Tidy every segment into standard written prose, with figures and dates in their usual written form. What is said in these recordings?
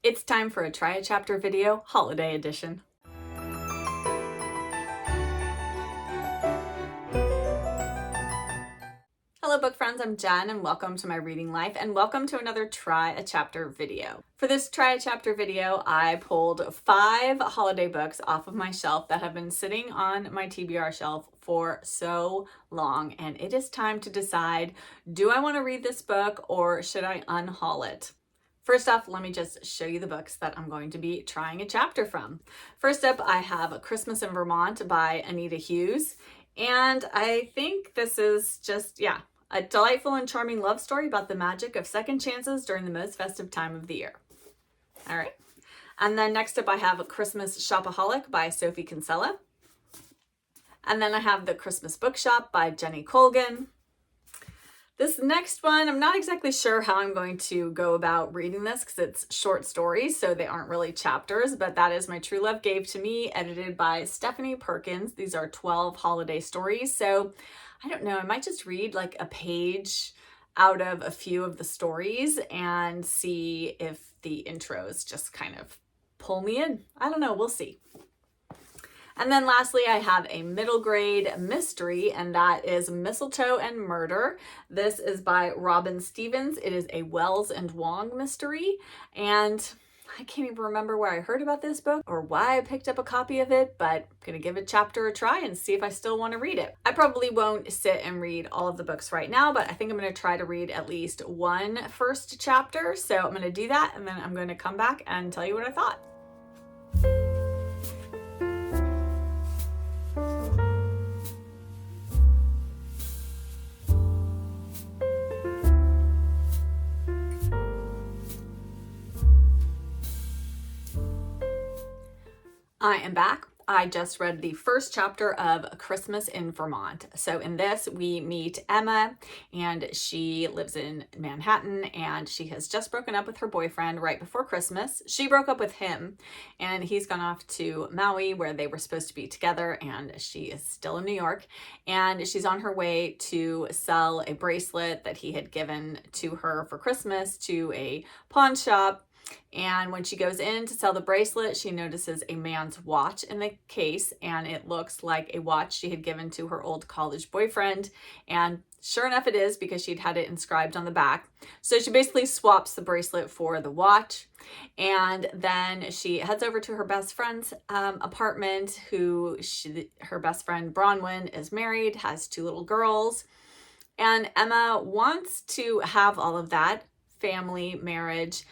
It's time for a Try a Chapter video, holiday edition. Hello book friends, I'm Jen and welcome to my reading life and welcome to another Try a Chapter video. For this Try a Chapter video, I pulled 5 holiday books off of my shelf that have been sitting on my TBR shelf for so long, and it is time to decide, do I want to read this book or should I unhaul it? First off, let me just show you the books that I'm going to be trying a chapter from. First up, I have A Christmas in Vermont by Anita Hughes. And I think this is just, a delightful and charming love story about the magic of second chances during the most festive time of the year. All right. And then next up, I have A Christmas Shopaholic by Sophie Kinsella. And then I have The Christmas Bookshop by Jenny Colgan. This next one, I'm not exactly sure how I'm going to go about reading this because it's short stories, so they aren't really chapters, but that is My True Love Gave to Me, edited by Stephanie Perkins. These are 12 holiday stories, so I don't know, I might just read like a page out of a few of the stories and see if the intros just kind of pull me in. I don't know, we'll see. And then lastly, I have a middle grade mystery, and that is Mistletoe and Murder. This is by Robin Stevens. It is a Wells and Wong mystery, and I can't even remember where I heard about this book or why I picked up a copy of it, but I'm gonna give a chapter a try and see if I still want to read it. I probably won't sit and read all of the books right now, but I think I'm gonna try to read at least one first chapter. So I'm gonna do that, and then I'm gonna come back and tell you what I thought. I am back. I just read the first chapter of A Christmas in Vermont. So in this, we meet Emma, and she lives in Manhattan, and she has just broken up with her boyfriend right before Christmas. She broke up with him, and he's gone off to Maui where they were supposed to be together, and she is still in New York, and she's on her way to sell a bracelet that he had given to her for Christmas to a pawn shop. And when she goes in to sell the bracelet, she notices a man's watch in the case, and it looks like a watch she had given to her old college boyfriend. And sure enough, it is, because she'd had it inscribed on the back. So she basically swaps the bracelet for the watch. And then she heads over to her best friend's apartment, her best friend Bronwyn is married, has 2 little girls. And Emma wants to have all of that, family, marriage,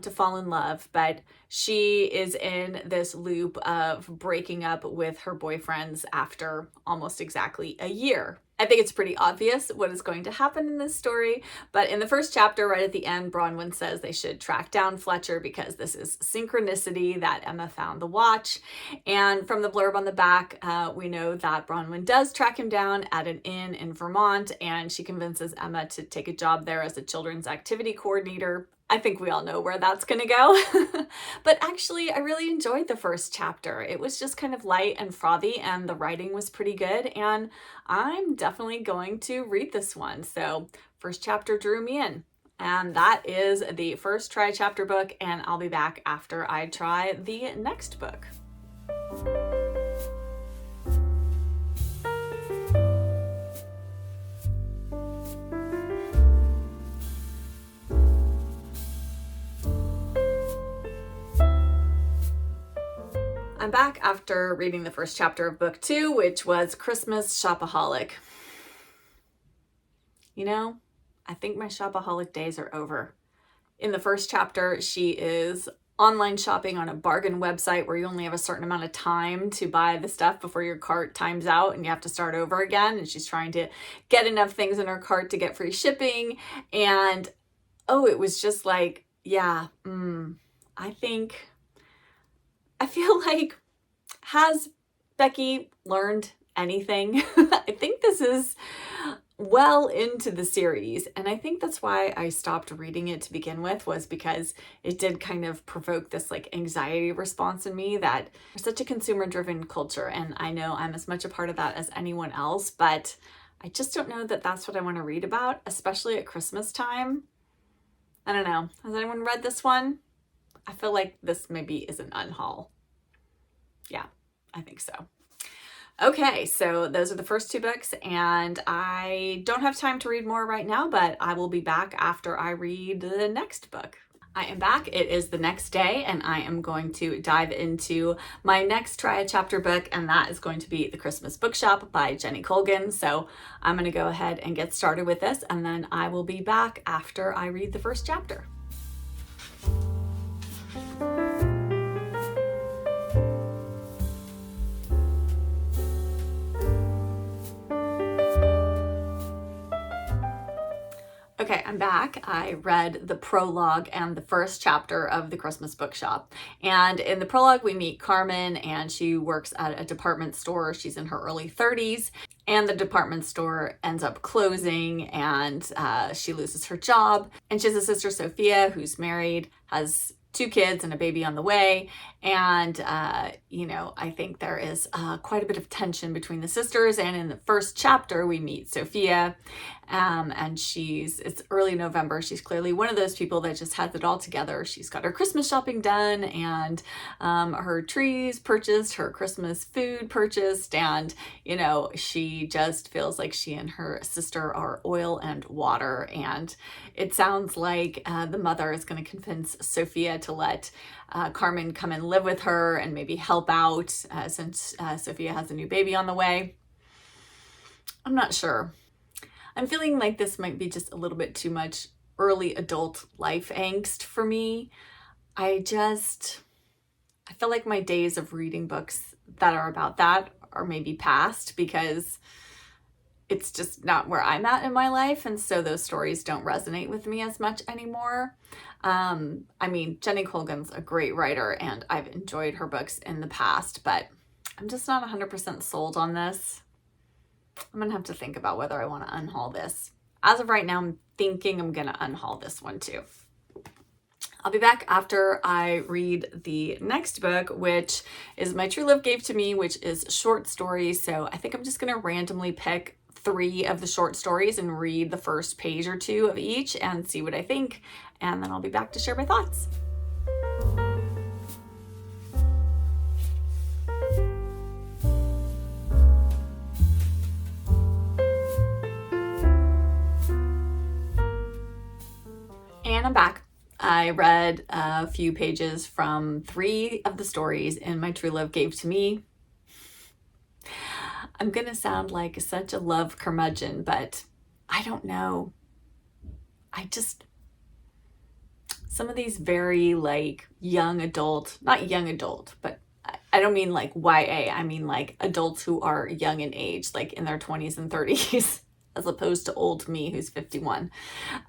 to fall in love, but she is in this loop of breaking up with her boyfriends after almost exactly a year. I think it's pretty obvious what is going to happen in this story, but in the first chapter, right at the end, Bronwyn says they should track down Fletcher because this is synchronicity that Emma found the watch. And from the blurb on the back, we know that Bronwyn does track him down at an inn in Vermont, and she convinces Emma to take a job there as a children's activity coordinator. I think we all know where that's going to go. But actually, I really enjoyed the first chapter. It was just kind of light and frothy, and the writing was pretty good, and I'm definitely going to read this one. So first chapter drew me in. And that is the first Try a Chapter book, and I'll be back after I try the next book. I'm back after reading the first chapter of book 2, which was Christmas Shopaholic. You know, I think my shopaholic days are over. In the first chapter, she is online shopping on a bargain website where you only have a certain amount of time to buy the stuff before your cart times out and you have to start over again. And she's trying to get enough things in her cart to get free shipping. And, it was just like, I feel like, has Becky learned anything? I think this is well into the series, and I think that's why I stopped reading it to begin with, was because it did kind of provoke this like anxiety response in me that we're such a consumer-driven culture, and I know I'm as much a part of that as anyone else, but I just don't know that that's what I want to read about, especially at Christmas time. I don't know. Has anyone read this one? I feel like this maybe is an unhaul. Yeah, I think so. Okay, so those are the first two books, and I don't have time to read more right now, but I will be back after I read the next book. I am back. It is the next day, and I am going to dive into my next Try a Chapter book, and that is going to be The Christmas Bookshop by Jenny Colgan. So I'm going to go ahead and get started with this, and then I will be back after I read the first chapter. Okay, I'm back. I read the prologue and the first chapter of The Christmas Bookshop. And in the prologue, we meet Carmen, and she works at a department store. She's in her early 30s, and the department store ends up closing, and she loses her job. And she has a sister, Sophia, who's married, has 2 kids and a baby on the way. And, you know, I think there is quite a bit of tension between the sisters. And in the first chapter, we meet Sophia, and it's early November. She's clearly one of those people that just has it all together. She's got her Christmas shopping done, and her trees purchased, her Christmas food purchased. And, you know, she just feels like she and her sister are oil and water. And it sounds like the mother is going to convince Sophia to let Carmen come and live with her and maybe help out since Sophia has a new baby on the way. I'm not sure. I'm feeling like this might be just a little bit too much early adult life angst for me. I feel like my days of reading books that are about that are maybe past, because it's just not where I'm at in my life. And so those stories don't resonate with me as much anymore. I mean, Jenny Colgan's a great writer, and I've enjoyed her books in the past, but I'm just not 100% sold on this. I'm going to have to think about whether I want to unhaul this. As of right now, I'm thinking I'm going to unhaul this one too. I'll be back after I read the next book, which is My True Love Gave to Me, which is short stories. So I think I'm just going to randomly pick 3 of the short stories and read the first page or 2 of each and see what I think. And then I'll be back to share my thoughts. And I'm back. I read a few pages from 3 of the stories in My True Love Gave to Me. I'm going to sound like such a love curmudgeon, but I don't know. Some of these very like young adult, not young adult, but I don't mean like YA. I mean like adults who are young in age, like in their 20s and 30s, as opposed to old me who's 51.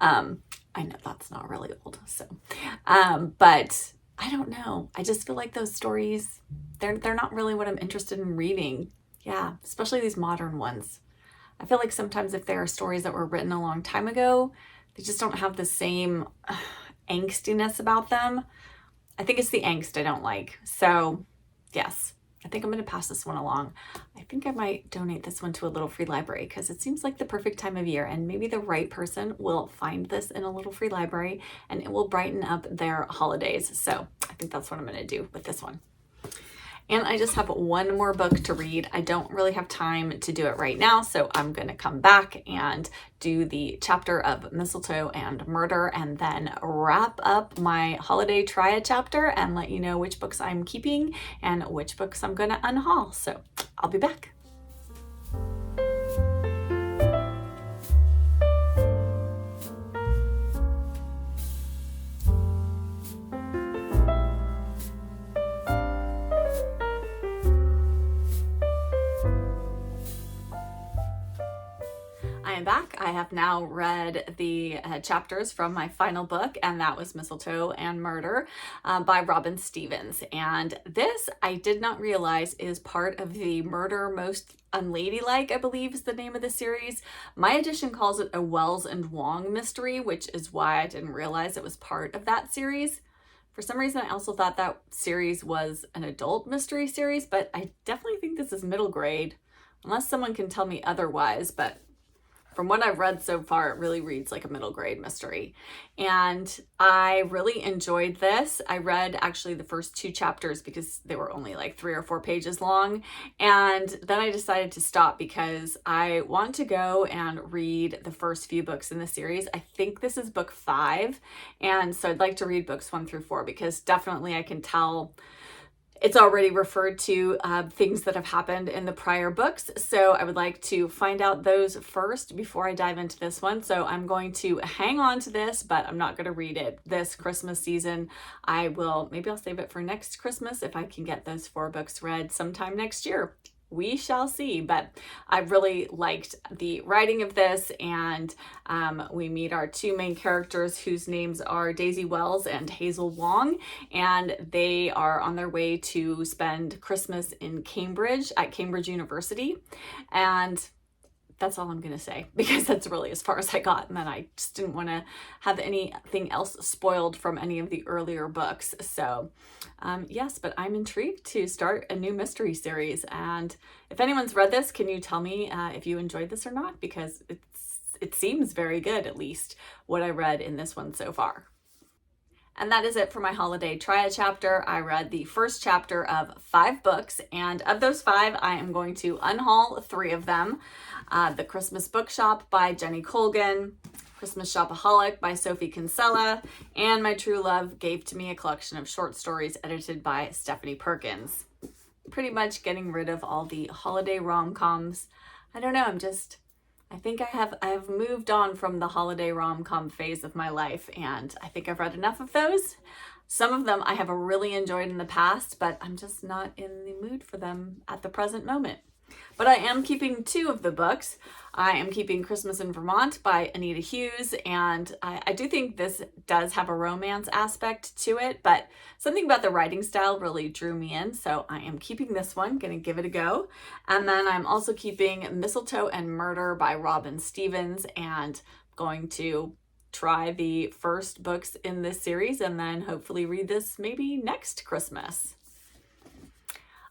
I know that's not really old, so, but I don't know. I just feel like those stories, they're not really what I'm interested in reading. Yeah, especially these modern ones. I feel like sometimes if there are stories that were written a long time ago, they just don't have the same angstiness about them. I think it's the angst I don't like. So yes, I think I'm going to pass this one along. I think I might donate this one to a little free library, because it seems like the perfect time of year, and maybe the right person will find this in a little free library and it will brighten up their holidays. So I think that's what I'm going to do with this one. And I just have one more book to read. I don't really have time to do it right now, so I'm going to come back and do the chapter of Mistletoe and Murder, and then wrap up my holiday try a chapter and let you know which books I'm keeping and which books I'm going to unhaul. So I'll be back. I am back. I have now read the chapters from my final book, and that was Mistletoe and Murder by Robin Stevens. And this, I did not realize, is part of the Murder Most Unladylike, I believe is the name of the series. My edition calls it a Wells and Wong mystery, which is why I didn't realize it was part of that series. For some reason, I also thought that series was an adult mystery series, but I definitely think this is middle grade, unless someone can tell me otherwise. But from what I've read so far, it really reads like a middle grade mystery. And I really enjoyed this. I read actually the first 2 chapters because they were only like 3 or 4 pages long. And then I decided to stop because I want to go and read the first few books in the series. I think this is book 5. And so I'd like to read books 1 through 4 because definitely I can tell it's already referred to things that have happened in the prior books. So I would like to find out those first before I dive into this one. So I'm going to hang on to this, but I'm not going to read it this Christmas season. Maybe I'll save it for next Christmas if I can get those 4 books read sometime next year. We shall see, but I really liked the writing of this, and we meet our 2 main characters whose names are Daisy Wells and Hazel Wong, and they are on their way to spend Christmas in Cambridge at Cambridge University. And that's all I'm going to say because that's really as far as I got. And then I just didn't want to have anything else spoiled from any of the earlier books. So yes, but I'm intrigued to start a new mystery series. And if anyone's read this, can you tell me if you enjoyed this or not? Because it seems very good, at least what I read in this one so far. And that is it for my holiday try-a chapter. I read the first chapter of 5 books, and of those 5, I am going to unhaul 3 of them. The Christmas Bookshop by Jenny Colgan, Christmas Shopaholic by Sophie Kinsella, and My True Love Gave to Me, a collection of short stories edited by Stephanie Perkins. Pretty much getting rid of all the holiday rom-coms. I don't know, I think I have moved on from the holiday rom-com phase of my life, and I think I've read enough of those. Some of them I have really enjoyed in the past, but I'm just not in the mood for them at the present moment. But I am keeping 2 of the books. I am keeping Christmas in Vermont by Anita Hughes, and I do think this does have a romance aspect to it, but something about the writing style really drew me in, so I am keeping this one, gonna give it a go. And then I'm also keeping Mistletoe and Murder by Robin Stevens, and going to try the first books in this series and then hopefully read this maybe next Christmas.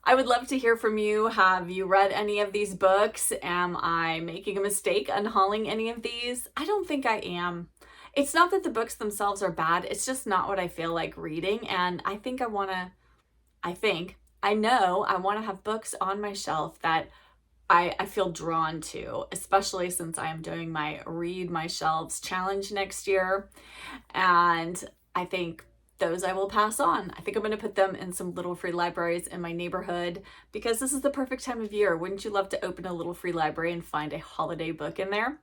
I would love to hear from you. Have you read any of these books? Am I making a mistake unhauling any of these? I don't think I am. It's not that the books themselves are bad. It's just not what I feel like reading. And I know I want to have books on my shelf that I feel drawn to, especially since I am doing my Read My Shelves challenge next year. And I think those I will pass on. I think I'm going to put them in some little free libraries in my neighborhood because this is the perfect time of year. Wouldn't you love to open a little free library and find a holiday book in there?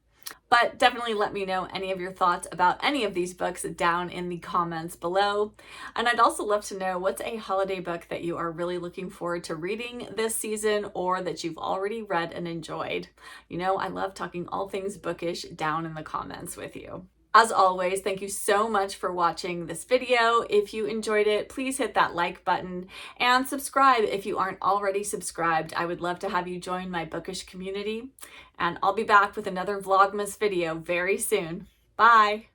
But definitely let me know any of your thoughts about any of these books down in the comments below. And I'd also love to know what's a holiday book that you are really looking forward to reading this season or that you've already read and enjoyed. You know, I love talking all things bookish down in the comments with you. As always, thank you so much for watching this video. If you enjoyed it, please hit that like button and subscribe if you aren't already subscribed. I would love to have you join my bookish community, and I'll be back with another Vlogmas video very soon. Bye!